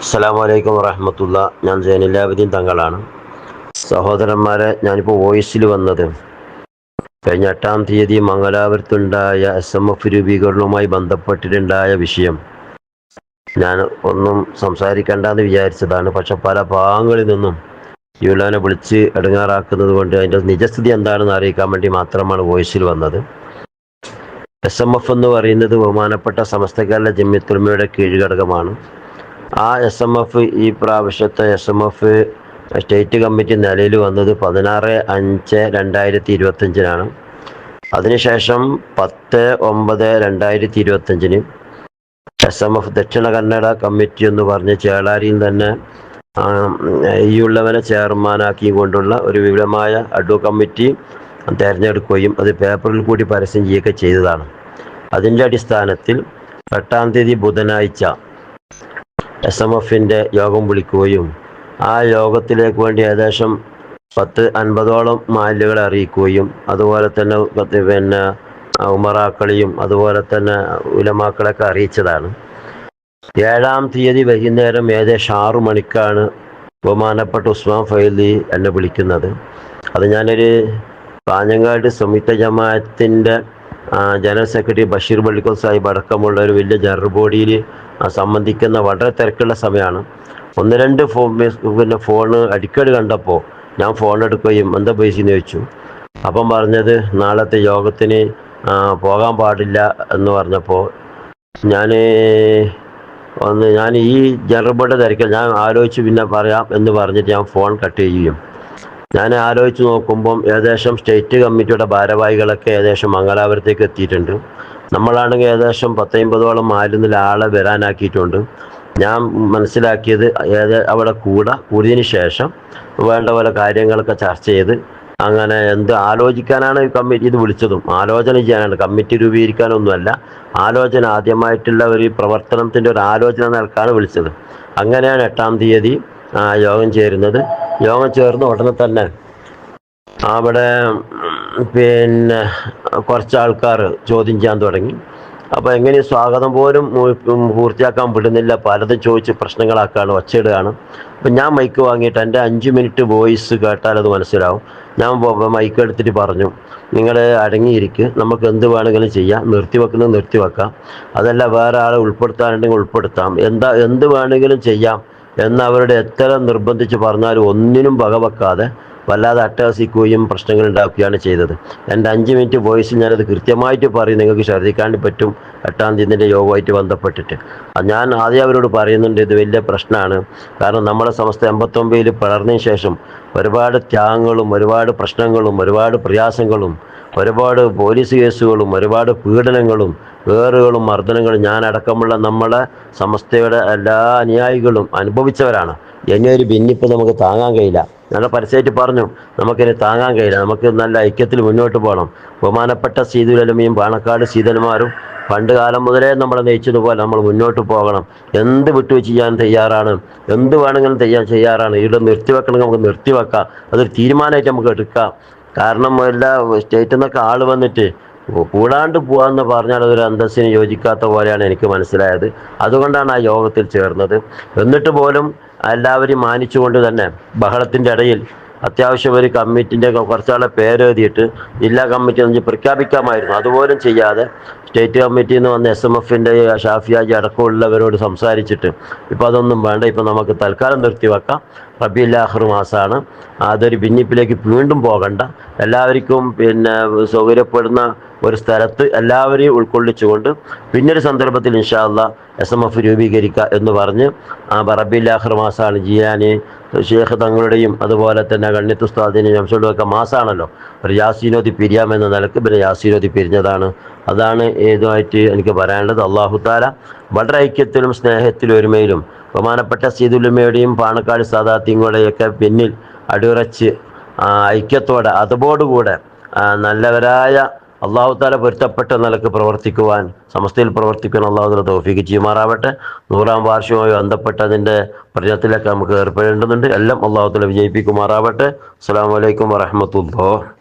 അസ്സലാമു അലൈക്കും വറഹ്മത്തുള്ളാ. ഞാൻ സൈനുലാബിദ്ദീൻ തങ്ങളാണ്. സഹോദരന്മാരെ, ഞാനിപ്പോൾ വോയിസിൽ വന്നത് കഴിഞ്ഞ 8-ാം തീയതി മംഗലാപുരത്തുണ്ടായ SMF രൂപീകരണവുമായി ബന്ധപ്പെട്ടിട്ടുണ്ടായ വിഷയം ഞാൻ ഒന്നും സംസാരിക്കേണ്ടെന്ന് വിചാരിച്ചതാണ്. പക്ഷെ പല ഭാഗങ്ങളിൽ നിന്നും യുലാനെ വിളിച്ച് ഇടങ്ങാറാക്കുന്നത് കൊണ്ട് അതിൻ്റെ നിജസ്ഥിതി എന്താണെന്ന് അറിയിക്കാൻ വേണ്ടി മാത്രമാണ് വോയിസിൽ വന്നത്. SMF എന്ന് പറയുന്നത് ബഹുമാനപ്പെട്ട സമസ്ത കേരള ജമിയത്തുൽ കീഴ്ഘടകമാണ്. ആ SMF ഈ പ്രാവശ്യത്തെ SMF സ്റ്റേറ്റ് കമ്മിറ്റി നിലയിൽ വന്നത് 16/5/2025 അതിനുശേഷം 10/9/2025 SMF ദക്ഷിണ കന്നഡ കമ്മിറ്റി എന്ന് പറഞ്ഞ് ചേളാരിയിൽ തന്നെ ഈ ഉള്ളവനെ ചെയർമാനാക്കി കൊണ്ടുള്ള ഒരു വിപുലമായ അഡ്വ കമ്മിറ്റി തിരഞ്ഞെടുക്കുകയും അത് പേപ്പറിൽ കൂടി പരസ്യം ചെയ്യുകയൊക്കെ ചെയ്തതാണ്. അതിൻ്റെ അടിസ്ഥാനത്തിൽ 8-ാം തീയതി ബുധനാഴ്ച SMFൻ്റെ യോഗം വിളിക്കുകയും ആ യോഗത്തിലേക്ക് വേണ്ടി ഏകദേശം 10-50ഓളം മാലിന്യങ്ങളെ അറിയിക്കുകയും അതുപോലെ തന്നെ ഉമറാക്കളെയും അതുപോലെ തന്നെ ഉലമാക്കളെയൊക്കെ അറിയിച്ചതാണ്. 7-ാം തീയതി വൈകുന്നേരം ഏകദേശം 6 മണിക്കാണ് ബഹുമാനപ്പെട്ട ഉസ്മാൻ ഫൈലി എന്നെ വിളിക്കുന്നത്. അത് ഞാനൊരു കാഞ്ഞങ്ങാട് സംയുക്ത ജമാഅത്തിൻ്റെ ജനറൽ സെക്രട്ടറി ബഷീർ പള്ളിക്കൽ സാഹിബ് അടക്കമുള്ള ഒരു വലിയ ജനറൽ ബോഡിയിൽ സംബന്ധിക്കുന്ന വളരെ തിരക്കുള്ള സമയമാണ്. 1-2 ഫോണ് അടിക്കടി കണ്ടപ്പോൾ ഞാൻ ഫോൺ എടുക്കുകയും എന്താ പൈസയെന്ന് ചോദിച്ചു. അപ്പം പറഞ്ഞത് നാളത്തെ യോഗത്തിന് പോകാൻ പാടില്ല എന്ന് പറഞ്ഞപ്പോൾ ഞാൻ ഈ ജനറൽ ബോർഡ് തിരക്കിൽ ഞാൻ ആലോചിച്ച് പിന്നെ പറയാം എന്ന് പറഞ്ഞിട്ട് ഞാൻ ഫോൺ കട്ട് ചെയ്യുകയും ഞാൻ ആലോചിച്ച് നോക്കുമ്പം ഏകദേശം സ്റ്റേറ്റ് കമ്മിറ്റിയുടെ ഭാരവാഹികളൊക്കെ ഏകദേശം മംഗലാപുരത്തേക്ക് എത്തിയിട്ടുണ്ട്. നമ്മളാണെങ്കിൽ ഏകദേശം 10-50ഓളം മാലിന്യത്തിൽ ആളെ വരാനാക്കിയിട്ടുണ്ട്. ഞാൻ മനസ്സിലാക്കിയത് അവിടെ കൂടിയതിന് ശേഷം വേണ്ട പോലെ കാര്യങ്ങളൊക്കെ ചർച്ച ചെയ്ത് അങ്ങനെ എന്ത് ആലോചിക്കാനാണ് കമ്മിറ്റി ഇത് വിളിച്ചതും ആലോചന ചെയ്യാനാണ്. കമ്മിറ്റി രൂപീകരിക്കാനൊന്നുമല്ല, ആലോചന ആദ്യമായിട്ടുള്ള ഒരു പ്രവർത്തനത്തിൻ്റെ ഒരു ആലോചന നൽകാനാണ് വിളിച്ചത്. അങ്ങനെയാണ് 8-ാം തീയതി യോഗം ചേരുന്നത്. യോഗം ചേർന്ന് ഉടനെ തന്നെ അവിടെ കുറച്ച് ആൾക്കാർ ചോദ്യം ചെയ്യാൻ തുടങ്ങി. അപ്പോൾ എങ്ങനെ സ്വാഗതം പോലും പൂർത്തിയാക്കാൻ വിടുന്നില്ല, പലതും ചോദിച്ച് പ്രശ്നങ്ങളാക്കാണ്, ഒച്ചയിടുകയാണ്. അപ്പം ഞാൻ മൈക്ക് വാങ്ങിയിട്ട് എൻ്റെ 5 മിനിറ്റ് വോയിസ് കേട്ടാൽ അത് മനസ്സിലാവും. ഞാൻ മൈക്ക് എടുത്തിട്ട് പറഞ്ഞു, നിങ്ങൾ അടങ്ങിയിരിക്കുക, നമുക്ക് എന്ത് വേണമെങ്കിലും ചെയ്യാം, നിർത്തിവെക്കുന്നത് നിർത്തിവെക്കാം, അതല്ല വേറെ ആളെ ഉൾപ്പെടുത്താനുണ്ടെങ്കിൽ ഉൾപ്പെടുത്താം, എന്ത് വേണമെങ്കിലും ചെയ്യാം എന്നവരുടെ എത്ര നിർബന്ധിച്ച് പറഞ്ഞാലും ഒന്നിനും വകവെക്കാതെ വല്ലാതെ അട്ടഹസിക്കുകയും പ്രശ്നങ്ങൾ ഉണ്ടാക്കുകയാണ് ചെയ്തത്. എൻ്റെ 5 മിനിറ്റ് വോയിസിൽ ഞാനത് കൃത്യമായിട്ട് പറയും, നിങ്ങൾക്ക് ശ്രദ്ധിക്കാൻ പറ്റും. 8-ാം തീയതിൻ്റെ യോഗമായിട്ട് ബന്ധപ്പെട്ടിട്ട് ഞാൻ ആദ്യം അവരോട് പറയുന്നുണ്ട്, ഇത് വലിയ പ്രശ്നമാണ്. കാരണം നമ്മുടെ സമസ്ത 89-ൽ പിളർന്നതിന് ശേഷം ഒരുപാട് ത്യാഗങ്ങളും ഒരുപാട് പ്രശ്നങ്ങളും ഒരുപാട് പ്രയാസങ്ങളും ഒരുപാട് പോലീസ് കേസുകളും ഒരുപാട് പീഡനങ്ങളും വേറുകളും മർദ്ദനങ്ങളും ഞാനടക്കമുള്ള നമ്മളെ സമസ്തയുടെ എല്ലാ അനുയായികളും അനുഭവിച്ചവരാണ്. ഇനിയൊരു ഭിന്നിപ്പ് നമുക്ക് താങ്ങാൻ കഴിയില്ല. ഞങ്ങൾ പരസ്യമായിട്ട് പറഞ്ഞു, നമുക്കിനി താങ്ങാൻ കഴിയില്ല, നമുക്ക് നല്ല ഐക്യത്തിൽ മുന്നോട്ട് പോകണം. ബഹുമാനപ്പെട്ട സീദുൽ അലമിയും പാണക്കാട് സീതന്മാരും പണ്ട് കാലം മുതലേ നമ്മളെ നയിച്ചതുപോലെ നമ്മൾ മുന്നോട്ട് പോകണം. എന്ത് വിട്ടുവെച്ച് ചെയ്യാൻ തയ്യാറാണ്, എന്ത് വേണമെങ്കിലും ചെയ്യാറാണ്. ഇവിടെ നിർത്തിവെക്കണമെങ്കിൽ നമുക്ക് നിർത്തിവെക്കാം, അതൊരു തീരുമാനമായിട്ട് നമുക്ക് എടുക്കാം. കാരണം എല്ലാ സ്റ്റേറ്റിൽ നിന്നൊക്കെ ആൾ വന്നിട്ട് കൂടാണ്ട് പോകാമെന്ന് പറഞ്ഞാൽ അതൊരു അന്തസ്സിന് യോജിക്കാത്ത പോലെയാണ് എനിക്ക് മനസ്സിലായത്. അതുകൊണ്ടാണ് ആ യോഗത്തിൽ ചേർന്നത്. എന്നിട്ട് പോലും എല്ലാവരും മാനിച്ചുകൊണ്ട് തന്നെ ബഹളത്തിൻ്റെ ഇടയിൽ അത്യാവശ്യം ഒരു കമ്മിറ്റിൻ്റെ കുറച്ചാളെ പേരെഴുതിയിട്ട് ജില്ലാ കമ്മിറ്റി എന്ന് പ്രഖ്യാപിക്കാമായിരുന്നു. അതുപോലും ചെയ്യാതെ സ്റ്റേറ്റ് കമ്മിറ്റിയിൽ നിന്ന് വന്ന SMFൻ്റെ ഷാഫിയാജി അടക്കമുള്ളവരോട് സംസാരിച്ചിട്ട് ഇപ്പോൾ അതൊന്നും വേണ്ട, ഇപ്പോൾ നമുക്ക് തൽക്കാലം നിർത്തിവെക്കാം, റബീഉൽ ആഖിർ മാസമാണ്, അതൊരു ഭിന്നിപ്പിലേക്ക് വീണ്ടും പോകണ്ട, എല്ലാവർക്കും സൗകര്യപ്പെടുന്ന ഒരു സ്ഥലത്ത് എല്ലാവരെയും ഉൾക്കൊള്ളിച്ചുകൊണ്ട് പിന്നൊരു സന്ദർഭത്തിൽ ഇൻഷാ അല്ലാഹ് SMF രൂപീകരിക്കുക എന്ന് പറഞ്ഞ് റബീഉൽ ആഖിർ മാസമാണ്. ജിയാനി ഷേഖ് തങ്ങളുടെയും അതുപോലെ തന്നെ ഗണ്യത്ത് ഉസ്താദിനെയും ശംസുലുമൊക്കെ മാസമാണല്ലോ. ഒരു യാസീനോദി പിരിയാമെന്ന നിലക്ക് പിന്നെ യാസീനോദി പിരിഞ്ഞതാണ്. അതാണ് ഇതുമായിട്ട് എനിക്ക് പറയാനുള്ളത്. അല്ലാഹു തആല വളരെ ഐക്യത്തിലും സ്നേഹത്തിലും ഒരുമയിലും ബഹുമാനപ്പെട്ട സീദുലുമയുടെയും പാണക്കാട് സാദാത്യങ്ങളുടെയൊക്കെ പിന്നിൽ അടിയുറച്ച് ഐക്യത്തോടെ അതോടുകൂടെ നല്ലവരായ അള്ളാഹു തആല പൊരുത്തപ്പെട്ട നിലക്ക് പ്രവർത്തിക്കുവാൻ, സമസ്തയിൽ പ്രവർത്തിക്കുവാൻ അള്ളാഹു തആല തൗഫീഖ് ചെയ്യുമാറാവട്ടെ. 100-ാം വാർഷികവുമായി ബന്ധപ്പെട്ടതിൻ്റെ പ്രചരണത്തിലൊക്കെ നമുക്ക് ഏർപ്പെടേണ്ടതുണ്ട്. എല്ലാം അള്ളാഹു തആല വിജയിപ്പിക്കുമാറാവട്ടെ. അസ്സലാമു അലൈക്കും വറഹ്മത്തുള്ളാഹി.